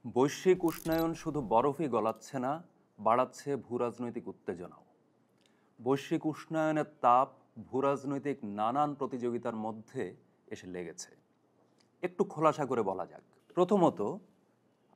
বৈশ্বিক উষ্ণায়ন শুধু বরফই গলাচ্ছে না, বাড়াচ্ছে ভূরাজনৈতিক উত্তেজনাও। বৈশ্বিক উষ্ণায়নের তাপ ভূরাজনৈতিক নানান প্রতিযোগিতার মধ্যে এসে লেগেছে। একটু খোলাসা করে বলা যাক। প্রথমত,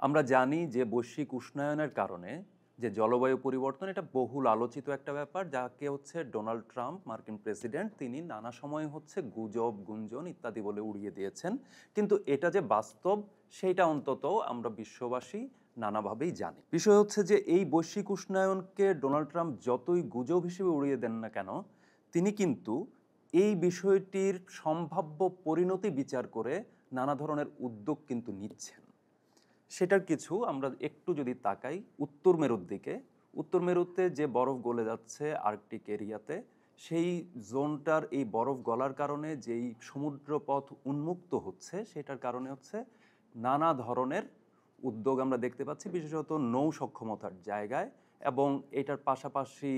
আমরা জানি যে বৈশ্বিক উষ্ণায়নের কারণে যে জলবায়ু পরিবর্তন, এটা বহুল আলোচিত একটা ব্যাপার, যাকে হচ্ছে ডোনাল্ড ট্রাম্প, মার্কিন প্রেসিডেন্ট, তিনি নানা সময় হচ্ছে গুজব, গুঞ্জন ইত্যাদি বলে উড়িয়ে দিয়েছেন। কিন্তু এটা যে বাস্তব, সেইটা অন্তত আমরা বিশ্ববাসী নানাভাবেই জানি। বিষয় হচ্ছে যে এই বৈশ্বিক উষ্ণায়নকে ডোনাল্ড ট্রাম্প যতই গুজব হিসেবে উড়িয়ে দেন না কেন, তিনি কিন্তু এই বিষয়টির সম্ভাব্য পরিণতি বিচার করে নানা ধরনের উদ্যোগ কিন্তু নিচ্ছেন। সেটার কিছু আমরা একটু যদি তাকাই উত্তর মেরুর দিকে, উত্তর মেরুতে যে বরফ গলে যাচ্ছে আর্কটিক এরিয়াতে, সেই জোনটার এই বরফ গলার কারণে যেই সমুদ্রপথ উন্মুক্ত হচ্ছে, সেটার কারণে হচ্ছে নানা ধরনের উদ্যোগ আমরা দেখতে পাচ্ছি, বিশেষত নৌ সক্ষমতার জায়গায়। এবং এটার পাশাপাশি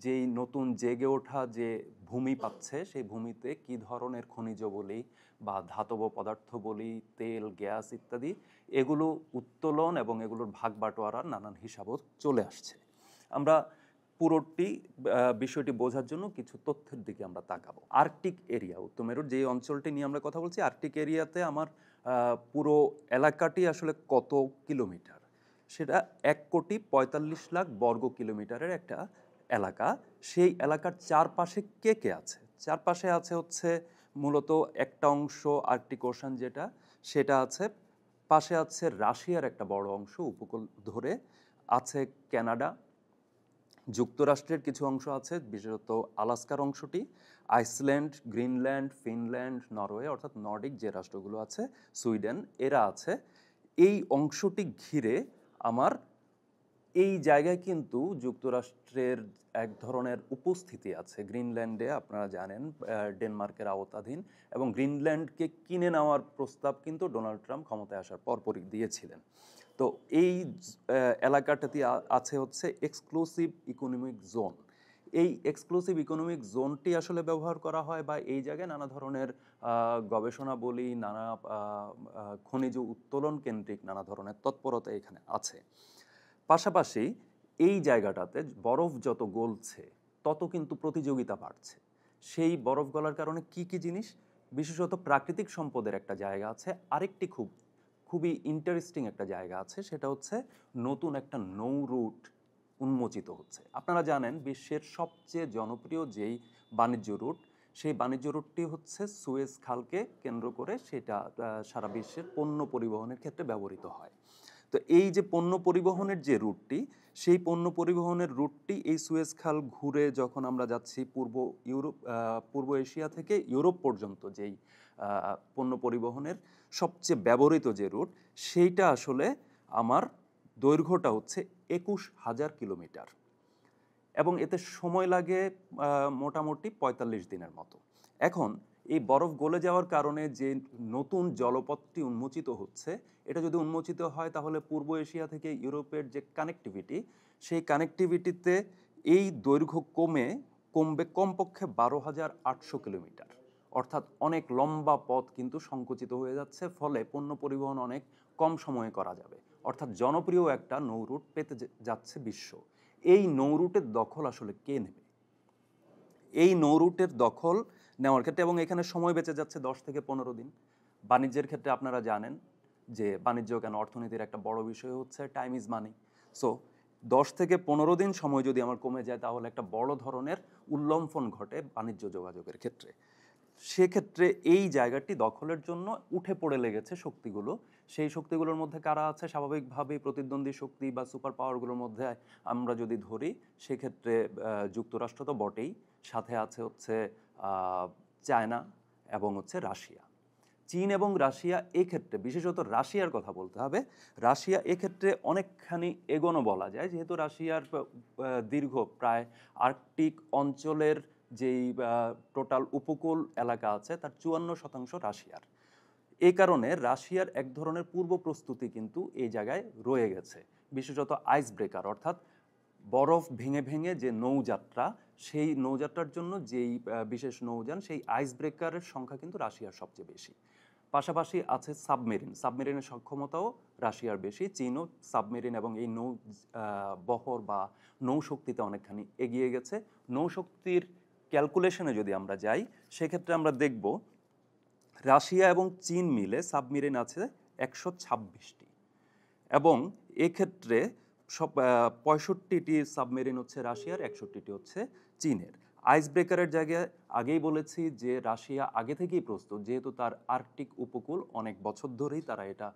যেই নতুন জেগে ওঠা যে ভূমি পাচ্ছে, সেই ভূমিতে কি ধরনের খনিজ বলি বা ধাতব পদার্থ বলি, তেল, গ্যাস ইত্যাদি, এগুলো উত্তোলন এবং এগুলোর ভাগ বাটোয়ারার নানান হিসাবও চলে আসছে। আমরা পুরোটি বিষয়টি বোঝার জন্য কিছু তথ্যের দিকে আমরা তাকাবো। আর্কটিক এরিয়া, উত্তর মেরুর যে অঞ্চলটি নিয়ে আমরা কথা বলছি, আর্কটিক এরিয়াতে আমার পুরো এলাকাটি আসলে কত কিলোমিটার, সেটা ১,৪৫,০০,০০০ বর্গ কিলোমিটারের একটা এলাকা। সেই এলাকার চারপাশে কে কে আছে? চারপাশে আছে হচ্ছে মূলত একটা অংশ আর্কটিক ওশান, যেটা সেটা আছে। পাশে আছে রাশিয়ার একটা বড় অংশ উপকূল ধরে, আছে কানাডা, যুক্তরাষ্ট্রের কিছু অংশ আছে, বিশেষত আলাস্কার অংশটি, আইসল্যান্ড, গ্রিনল্যান্ড, ফিনল্যান্ড, নরওয়ে অর্থাৎ নর্ডিক যে রাষ্ট্রগুলো আছে, সুইডেন, এরা আছে। এই অংশটি ঘিরে আমার এই জায়গায় কিন্তু যুক্তরাষ্ট্রের এক ধরনের উপস্থিতি আছে। গ্রিনল্যান্ডে আপনারা জানেন ডেনমার্কের আওতাধীন, এবং গ্রিনল্যান্ডকে কিনে নেওয়ার প্রস্তাব কিন্তু ডোনাল্ড ট্রাম্প ক্ষমতায় আসার পরপরই দিয়েছিলেন। তো এই এলাকাটাতে আছে হচ্ছে এক্সক্লুসিভ ইকোনমিক জোন। এই এক্সক্লুসিভ ইকোনমিক জোনটি আসলে ব্যবহার করা হয়, বা এই জায়গায় নানা ধরনের গবেষণা বলি, নানা খনিজ উত্তোলন কেন্দ্রিক নানা ধরনের তৎপরতা এখানে আছে। পাশাপাশি এই জায়গাটাতে বরফ যত গলছে, তত কিন্তু প্রতিযোগিতা বাড়ছে। সেই বরফ গলার কারণে কি কি জিনিস, বিশেষত প্রাকৃতিক সম্পদের একটা জায়গা আছে। আরেকটি খুবই ইন্টারেস্টিং একটা জায়গা আছে, সেটা হচ্ছে নতুন একটা নৌ রুট উন্মোচিত হচ্ছে। আপনারা জানেন বিশ্বের সবচেয়ে জনপ্রিয় যেই বাণিজ্য রুট, সেই বাণিজ্য রুটটি হচ্ছে সুয়েজ খালকে কেন্দ্র করে, সেটা সারা বিশ্বের পণ্য পরিবহনের ক্ষেত্রে ব্যবহৃত হয়। তো এই যে পণ্য পরিবহনের যে রুটটি, সেই পণ্য পরিবহনের রুটটি এই সুয়েজ খাল ঘুরে যখন আমরা যাচ্ছি পূর্ব এশিয়া থেকে ইউরোপ পর্যন্ত, যেই পণ্য পরিবহনের সবচেয়ে ব্যবহৃত যে রুট, সেইটা আসলে আমার দৈর্ঘ্যটা হচ্ছে ২১,০০০ কিলোমিটার, এবং এতে সময় লাগে মোটামুটি ৪৫ দিনের মতো। এখন এই বরফ গলে যাওয়ার কারণে যে নতুন জলপথটি উন্মোচিত হচ্ছে, এটা যদি উন্মোচিত হয় তাহলে পূর্ব এশিয়া থেকে ইউরোপের যে কানেক্টিভিটি, সেই কানেক্টিভিটিতে এই দৈর্ঘ্য কমবে কমপক্ষে ১২,৮০০ কিলোমিটার। অর্থাৎ অনেক লম্বা পথ কিন্তু সংকুচিত হয়ে যাচ্ছে, ফলে পণ্য পরিবহন অনেক কম সময়ে করা যাবে। অর্থাৎ জনপ্রিয় একটা নৌরুট পেতে যাচ্ছে বিশ্ব। এই নৌরুটের দখল আসলে কে নেবে? এই নৌরুটের দখল নেওয়ার ক্ষেত্রে, এবং এখানে সময় বেঁচে যাচ্ছে ১০ থেকে ১৫ দিন। বাণিজ্যের ক্ষেত্রে আপনারা জানেন যে বাণিজ্য কেন অর্থনীতির একটা বড় বিষয় হচ্ছে টাইম ইজ মানি। সো ১০ থেকে ১৫ দিন সময় যদি আমার কমে যায়, তাহলে একটা বড় ধরনের উল্লম্ফন ঘটে বাণিজ্য যোগাযোগের ক্ষেত্রে। সেক্ষেত্রে এই জায়গাটি দখলের জন্য উঠে পড়ে লেগেছে শক্তিগুলো। সেই শক্তিগুলোর মধ্যে কারা আছে? স্বাভাবিকভাবেই প্রতিদ্বন্দ্বী শক্তি বা সুপার পাওয়ারগুলোর মধ্যে আমরা যদি ধরি, সেক্ষেত্রে যুক্তরাষ্ট্র তো বটেই, সাথে আছে হচ্ছে চায়না এবং হচ্ছে রাশিয়া। চীন এবং রাশিয়া এক্ষেত্রে, বিশেষত রাশিয়ার কথা বলতে হবে, রাশিয়া এক্ষেত্রে অনেকখানি এগোনো বলা যায়, যেহেতু রাশিয়ার দীর্ঘ প্রায় আর্কটিক অঞ্চলের যেই টোটাল উপকূল এলাকা আছে, তার ৫৪% রাশিয়ার। এই কারণে রাশিয়ার এক ধরনের পূর্ব প্রস্তুতি কিন্তু এই জায়গায় রয়ে গেছে, বিশেষত আইস ব্রেকার, অর্থাৎ বরফ ভেঙে ভেঙে যে নৌযাত্রা, সেই নৌযাত্রার জন্য যেই বিশেষ নৌযান, সেই আইস ব্রেকারের সংখ্যা কিন্তু রাশিয়ার সবচেয়ে বেশি। পাশাপাশি আছে সাবমেরিন। সাবমেরিনের সক্ষমতাও রাশিয়ার বেশি। চীনও সাবমেরিন এবং এই বহর বা নৌশক্তিতে অনেকখানি এগিয়ে গেছে। নৌশক্তির ক্যালকুলেশনে যদি আমরা যাই, সেক্ষেত্রে আমরা দেখব রাশিয়া এবং চীন মিলে সাবমেরিন আছে ১২৬টি, এবং এক্ষেত্রে ৬৫টি সাবমেরিন হচ্ছে রাশিয়ার, ৬১টি হচ্ছে চীনের। আইস ব্রেকারের জায়গায় আগেই বলেছি যে রাশিয়া আগে থেকেই প্রস্তুত, যেহেতু তার আর্কটিক উপকূল অনেক বছর ধরেই তারা এটা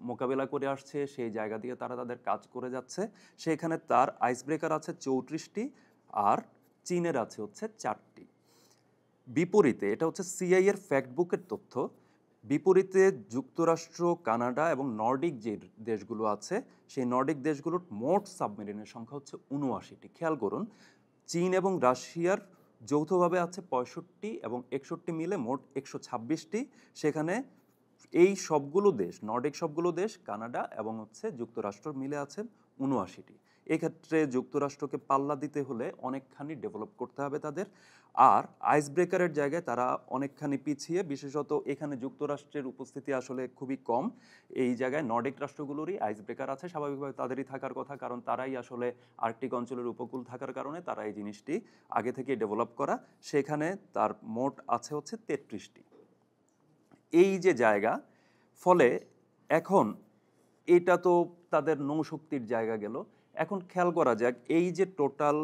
মোকাবেলা করে আসছে, সেই জায়গা দিয়ে তারা তাদের কাজ করে যাচ্ছে। সেখানে তার আইস ব্রেকার আছে ৩৪টি, আর চীনের আছে হচ্ছে 4টি। বিপরীতে, এটা হচ্ছে সিআই এর ফ্যাক্ট বুকের তথ্য, বিপরীতে যুক্তরাষ্ট্র, কানাডা এবং নর্ডিক যে দেশগুলো আছে, সেই নর্ডিক দেশগুলোর মোট সাবমেরিনের সংখ্যা হচ্ছে ৭৯টি। খেয়াল করুন, চীন এবং রাশিয়ার যৌথভাবে আছে ৬৫ এবং ৬১ মিলে মোট ১২৬টি। সেখানে এই সবগুলো দেশ, নর্ডিক সবগুলো দেশ, কানাডা এবং হচ্ছে যুক্তরাষ্ট্র মিলে আছে ৭৯টি। এক্ষেত্রে যুক্তরাষ্ট্রকে পাল্লা দিতে হলে অনেকখানি ডেভেলপ করতে হবে তাদের। আর আইস ব্রেকারের জায়গায় তারা অনেকখানি পিছিয়ে, বিশেষত এখানে যুক্তরাষ্ট্রের উপস্থিতি আসলে খুবই কম। এই জায়গায় নর্ডিক রাষ্ট্রগুলোরই আইস ব্রেকার আছে, স্বাভাবিকভাবে তাদেরই থাকার কথা, কারণ তারাই আসলে আর্কটিক অঞ্চলের উপকূল থাকার কারণে তারা এই জিনিসটি আগে থেকে ডেভেলপ করা। সেখানে তার মোট আছে হচ্ছে ৩৩টি। এই যে জায়গা, ফলে এখন এটা তো তাদের নৌশক্তির জায়গা গেল। এখন খেয়াল করা যাক, এই যে টোটাল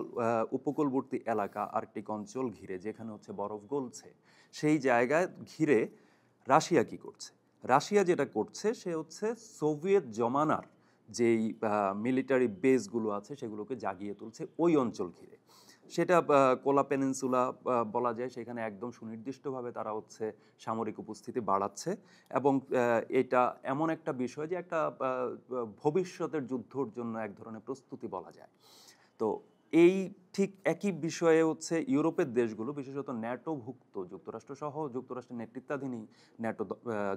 উপকূলবর্তী এলাকা, আর্কটিক অঞ্চল ঘিরে যেখানে হচ্ছে বরফ গলছে, সেই জায়গায় ঘিরে রাশিয়া কি করছে। রাশিয়া যেটা করছে, সে হচ্ছে সোভিয়েত জমানার যেই মিলিটারি বেসগুলো আছে সেগুলোকে জাগিয়ে তুলছে ওই অঞ্চল ঘিরে। সেটা কোলা পেনিনসুলা বলা যায়, সেখানে একদম সুনির্দিষ্টভাবে তারা হচ্ছে সামরিক উপস্থিতি বাড়াচ্ছে, এবং এটা এমন একটা বিষয় যে একটা ভবিষ্যতের যুদ্ধর জন্য এক ধরনের প্রস্তুতি বলা যায়। তো এই ঠিক একই বিষয়ে হচ্ছে ইউরোপের দেশগুলো, বিশেষত ন্যাটোভুক্ত যুক্তরাষ্ট্র সহ যুক্তরাষ্ট্রের নেতৃত্বাধীনই ন্যাটো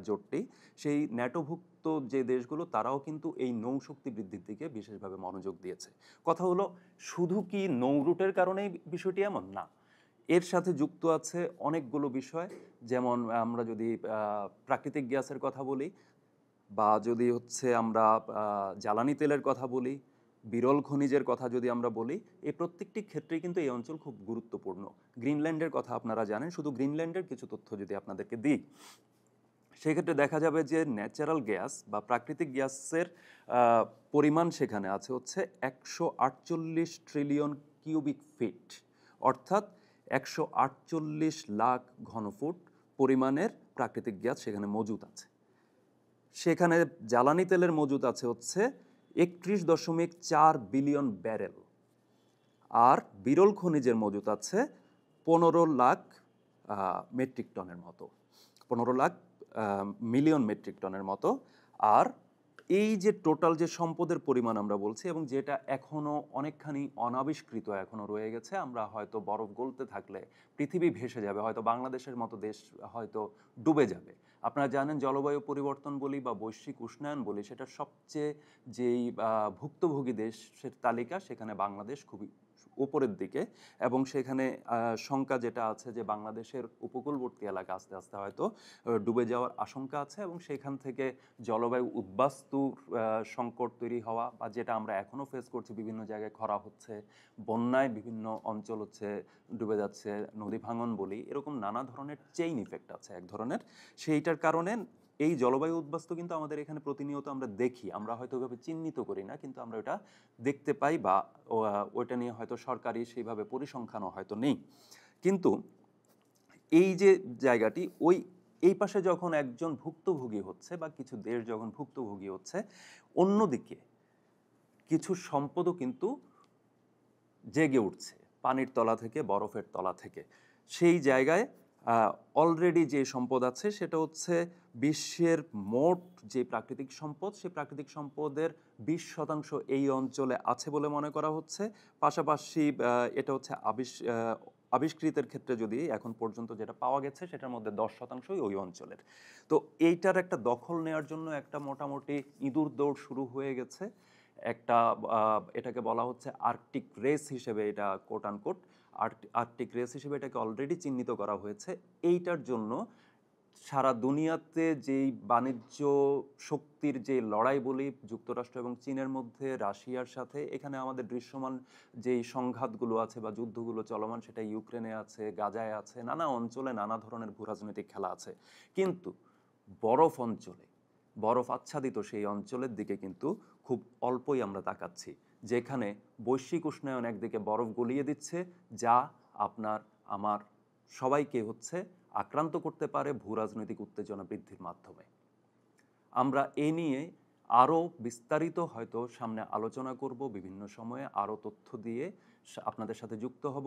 জোটটি, সেই ন্যাটোভুক্ত যে দেশগুলো তারাও কিন্তু এই নৌশক্তি বৃদ্ধির দিকে বিশেষভাবে মনোযোগ দিয়েছে। কথা হলো, শুধু কি নৌ রুটের কারণেই বিষয়টি এমন না, এর সাথে যুক্ত আছে অনেকগুলো বিষয়। যেমন আমরা যদি প্রাকৃতিক গ্যাসের কথা বলি, বা যদি হচ্ছে আমরা জ্বালানি তেলের কথা বলি, বিরল খনিজের কথা যদি আমরা বলি, এই প্রত্যেকটি ক্ষেত্রেই কিন্তু এই অঞ্চল খুব গুরুত্বপূর্ণ। গ্রিনল্যান্ডের কথা আপনারা জানেন, শুধু গ্রিনল্যান্ডের কিছু তথ্য যদি আপনাদেরকে দিই, সেক্ষেত্রে দেখা যাবে যে ন্যাচারাল গ্যাস বা প্রাকৃতিক গ্যাসের পরিমাণ সেখানে আছে হচ্ছে ১৪৮ ট্রিলিয়ন কিউবিক ফিট, অর্থাৎ ১৪৮ লাখ ঘনফুট পরিমাণের প্রাকৃতিক গ্যাস সেখানে মজুদ আছে। সেখানে জ্বালানি তেলের মজুদ আছে হচ্ছে ৩১.৪ বিলিয়ন ব্যারেল, আর বিরল খনিজের মজুদ আছে ১৫ লাখ মেট্রিক টনের মতো, ১৫ লাখ মিলিয়ন মেট্রিক টনের মতো। আর এই যে টোটাল যে সম্পদের পরিমাণ আমরা বলছি, এবং যেটা এখনও অনেকখানি অনাবিষ্কৃত এখনও রয়ে গেছে, আমরা হয়তো বরফ গলতে থাকলে পৃথিবী ভেসে যাবে, হয়তো বাংলাদেশের মতো দেশ হয়তো ডুবে যাবে। আপনারা জানেন, জলবায়ু পরিবর্তন বলি বা বৈশ্বিক উষ্ণায়ন বলি, সেটা সবচেয়ে যেই ভুক্তভোগী দেশের তালিকা, সেখানে বাংলাদেশ খুবই উপরের দিকে, এবং সেখানে শঙ্কা যেটা আছে যে বাংলাদেশের উপকূলবর্তী এলাকা আস্তে আস্তে হয়তো ডুবে যাওয়ার আশঙ্কা আছে, এবং সেখান থেকে জলবায়ু উদ্বাস্তুর সংকট তৈরি হওয়া, বা যেটা আমরা এখনও ফেস করছি, বিভিন্ন জায়গায় খরা হচ্ছে, বন্যায় বিভিন্ন অঞ্চল হচ্ছে ডুবে যাচ্ছে, নদী ভাঙন বলি, এরকম নানা ধরনের চেইন ইফেক্ট আছে এক ধরনের। সেইটার কারণে এই জলবায়ু উদ্বাস্তু কিন্তু আমাদের এখানে প্রতিনিয়ত আমরা দেখি, আমরা হয়তো ওইভাবে চিহ্নিত করি না, কিন্তু আমরা ওটা দেখতে পাই, বা ওইটা নিয়ে হয়তো সরকারি সেইভাবে পরিসংখ্যানও হয়তো নেই। কিন্তু এই যে জায়গাটি, এই পাশে যখন একজন ভুক্তভোগী হচ্ছে বা কিছু দেশ যখন ভুক্তভোগী হচ্ছে, অন্যদিকে কিছু সম্পদও কিন্তু জেগে উঠছে পানির তলা থেকে, বরফের তলা থেকে। সেই জায়গায় অলরেডি যে সম্পদ আছে সেটা হচ্ছে বিশ্বের মোট যে প্রাকৃতিক সম্পদ, সেই প্রাকৃতিক সম্পদের ২০% এই অঞ্চলে আছে বলে মনে করা হচ্ছে। পাশাপাশি এটা হচ্ছে আবিষ্কৃতের ক্ষেত্রে যদি এখন পর্যন্ত যেটা পাওয়া গেছে, সেটার মধ্যে ১০%ই ওই অঞ্চলের। তো এইটার একটা দখল নেওয়ার জন্য একটা মোটামুটি ইঁদুর দৌড় শুরু হয়ে গেছে। একটা এটাকে বলা হচ্ছে আর্কটিক রেস হিসেবে, এটা কোট আনকোট আর্কটিক রেস হিসেবে এটাকে অলরেডি চিহ্নিত করা হয়েছে। এইটার জন্য সারা দুনিয়াতে যেই বাণিজ্য শক্তির যে লড়াই বলি যুক্তরাষ্ট্র এবং চীনের মধ্যে, রাশিয়ার সাথে, এখানে আমাদের দৃশ্যমান যেই সংঘাতগুলো আছে বা যুদ্ধগুলো চলমান, সেটা ইউক্রেনে আছে, গাজায় আছে, নানা অঞ্চলে নানা ধরনের ভূরাজনৈতিক খেলা আছে। কিন্তু বরফ অঞ্চলে, বরফ আচ্ছাদিত সেই অঞ্চলের দিকে কিন্তু খুব অল্পই আমরা তাকাচ্ছি, যেখানে বৈশ্বিক উষ্ণায়ন একদিকে বরফ গলিয়ে দিচ্ছে, যা আপনার আমার সবাইকে আক্রান্ত করতে পারে ভূরাজনৈতিক উত্তেজনা বৃদ্ধির মাধ্যমে। আমরা এ নিয়ে আরও বিস্তারিত হয়তো সামনে আলোচনা করব, বিভিন্ন সময়ে আরও তথ্য দিয়ে আপনাদের সাথে যুক্ত হব।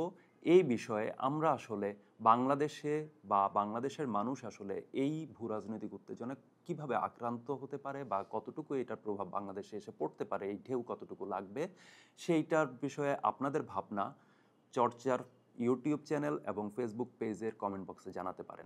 এই বিষয়ে আমরা আসলে বাংলাদেশে বা বাংলাদেশের মানুষ আসলে এই ভূরাজনৈতিক উত্তেজনা কিভাবে আক্রান্ত হতে পারে বা কতটুকু এটার প্রভাব বাংলাদেশে এসে পড়তে পারে, এই ঢেউ কতটুকু লাগবে, সেইটার বিষয়ে আপনাদের ভাবনা চর্চার ইউটিউব চ্যানেল এবং ফেসবুক পেজের কমেন্ট বক্সে জানাতে পারেন।